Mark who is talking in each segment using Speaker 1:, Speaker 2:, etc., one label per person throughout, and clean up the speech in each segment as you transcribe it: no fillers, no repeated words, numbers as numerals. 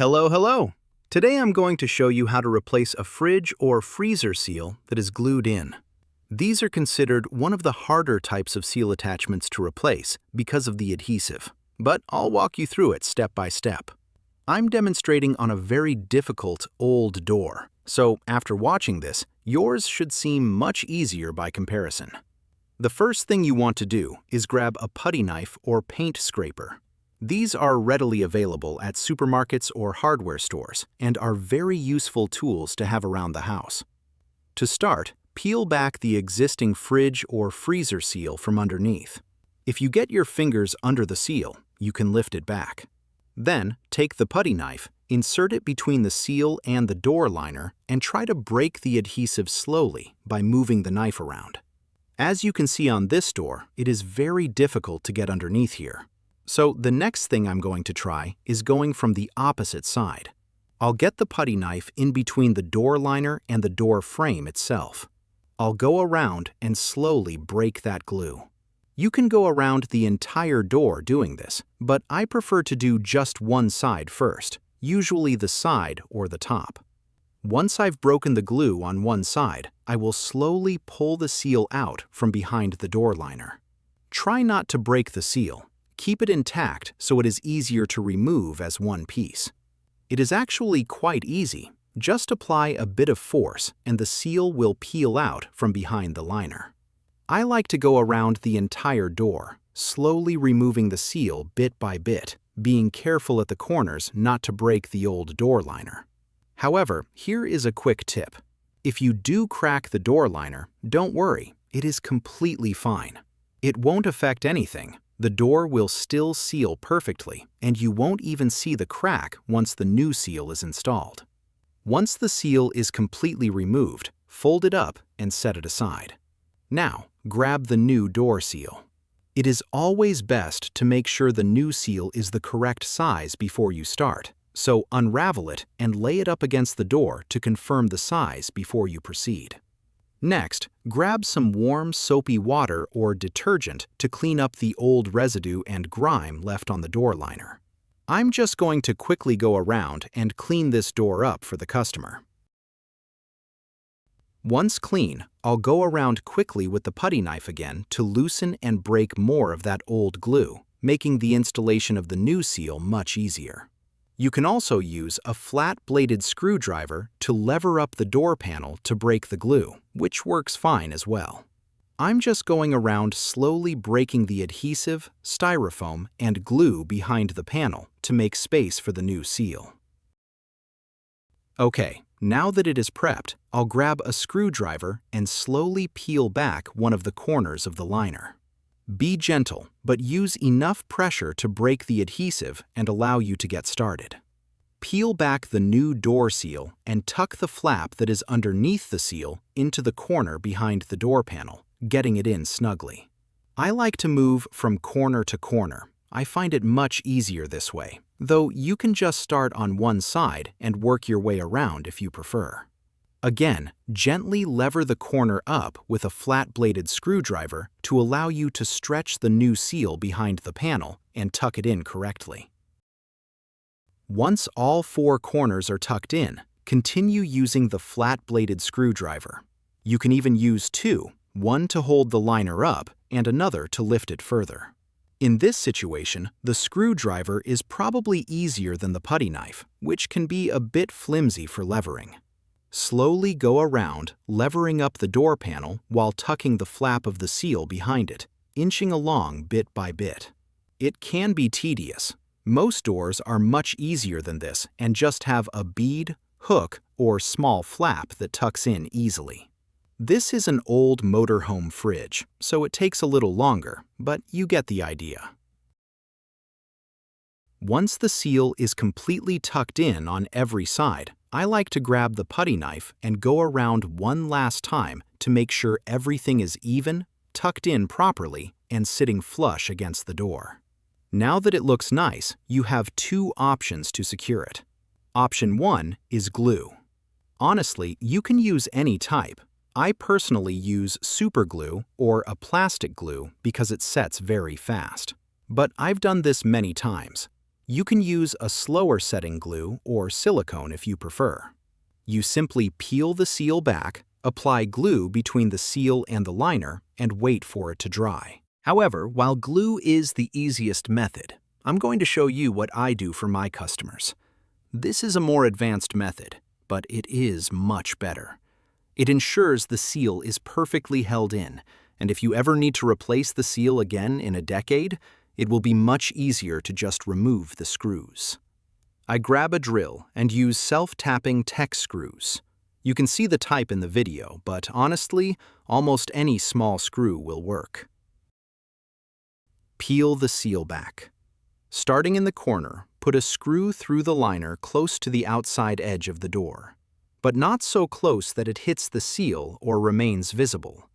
Speaker 1: Hello, hello! Today I'm going to show you how to replace a fridge or freezer seal that is glued in. These are considered one of the harder types of seal attachments to replace because of the adhesive, but I'll walk you through it step by step. I'm demonstrating on a very difficult old door, so after watching this, yours should seem much easier by comparison. The first thing you want to do is grab a putty knife or paint scraper. These are readily available at supermarkets or hardware stores and are very useful tools to have around the house. To start, peel back the existing fridge or freezer seal from underneath. If you get your fingers under the seal, you can lift it back. Then, take the putty knife, insert it between the seal and the door liner, and try to break the adhesive slowly by moving the knife around. As you can see on this door, it is very difficult to get underneath here. So the next thing I'm going to try is going from the opposite side. I'll get the putty knife in between the door liner and the door frame itself. I'll go around and slowly break that glue. You can go around the entire door doing this, but I prefer to do just one side first, usually the side or the top. Once I've broken the glue on one side, I will slowly pull the seal out from behind the door liner. Try not to break the seal. Keep it intact so it is easier to remove as one piece. It is actually quite easy. Just apply a bit of force and the seal will peel out from behind the liner. I like to go around the entire door, slowly removing the seal bit by bit, being careful at the corners not to break the old door liner. However, here is a quick tip. If you do crack the door liner, don't worry, it is completely fine. It won't affect anything. The door will still seal perfectly, and you won't even see the crack once the new seal is installed. Once the seal is completely removed, fold it up and set it aside. Now, grab the new door seal. It is always best to make sure the new seal is the correct size before you start, so unravel it and lay it up against the door to confirm the size before you proceed. Next, grab some warm soapy water or detergent to clean up the old residue and grime left on the door liner. I'm just going to quickly go around and clean this door up for the customer. Once clean, I'll go around quickly with the putty knife again to loosen and break more of that old glue, making the installation of the new seal much easier. You can also use a flat-bladed screwdriver to lever up the door panel to break the glue, which works fine as well. I'm just going around slowly breaking the adhesive, styrofoam, and glue behind the panel to make space for the new seal. Okay, now that it is prepped, I'll grab a screwdriver and slowly peel back one of the corners of the liner. Be gentle, but use enough pressure to break the adhesive and allow you to get started. Peel back the new door seal and tuck the flap that is underneath the seal into the corner behind the door panel, getting it in snugly. I like to move from corner to corner. I find it much easier this way, though you can just start on one side and work your way around if you prefer. Again, gently lever the corner up with a flat-bladed screwdriver to allow you to stretch the new seal behind the panel and tuck it in correctly. Once all four corners are tucked in, continue using the flat-bladed screwdriver. You can even use two, one to hold the liner up and another to lift it further. In this situation, the screwdriver is probably easier than the putty knife, which can be a bit flimsy for levering. Slowly go around, levering up the door panel while tucking the flap of the seal behind it, inching along bit by bit. It can be tedious. Most doors are much easier than this and just have a bead, hook, or small flap that tucks in easily. This is an old motorhome fridge, so it takes a little longer, but you get the idea. Once the seal is completely tucked in on every side, I like to grab the putty knife and go around one last time to make sure everything is even, tucked in properly, and sitting flush against the door. Now that it looks nice, you have two options to secure it. Option 1 is glue. Honestly, you can use any type. I personally use super glue or a plastic glue because it sets very fast. But I've done this many times. You can use a slower setting glue or silicone if you prefer. You simply peel the seal back, apply glue between the seal and the liner, and wait for it to dry. However, while glue is the easiest method, I'm going to show you what I do for my customers. This is a more advanced method, but it is much better. It ensures the seal is perfectly held in, and if you ever need to replace the seal again in a decade, it will be much easier to just remove the screws. I grab a drill and use self-tapping Tek screws. You can see the type in the video, but honestly, almost any small screw will work. Peel the seal back. Starting in the corner, put a screw through the liner close to the outside edge of the door, but not so close that it hits the seal or remains visible.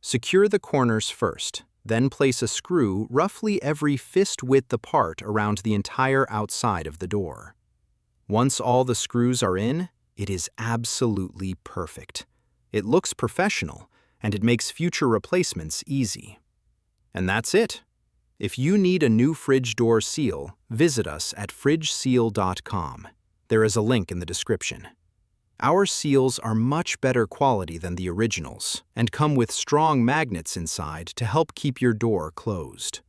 Speaker 1: Secure the corners first, then place a screw roughly every fist width apart around the entire outside of the door. Once all the screws are in, it is absolutely perfect. It looks professional, and it makes future replacements easy. And that's it. If you need a new fridge door seal, visit us at fridgeseal.com. There is a link in the description. Our seals are much better quality than the originals and come with strong magnets inside to help keep your door closed.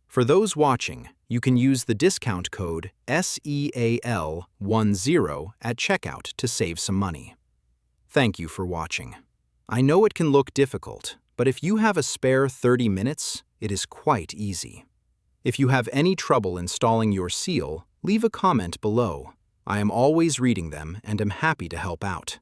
Speaker 1: For those watching, you can use the discount code SEAL10 at checkout to save some money. Thank you for watching. I know it can look difficult, but if you have a spare 30 minutes, it is quite easy. If you have any trouble installing your seal, leave a comment below. I am always reading them and am happy to help out.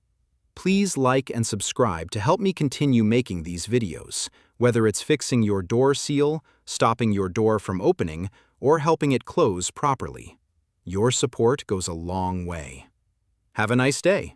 Speaker 1: Please like and subscribe to help me continue making these videos, whether it's fixing your door seal, stopping your door from opening, or helping it close properly. Your support goes a long way. Have a nice day.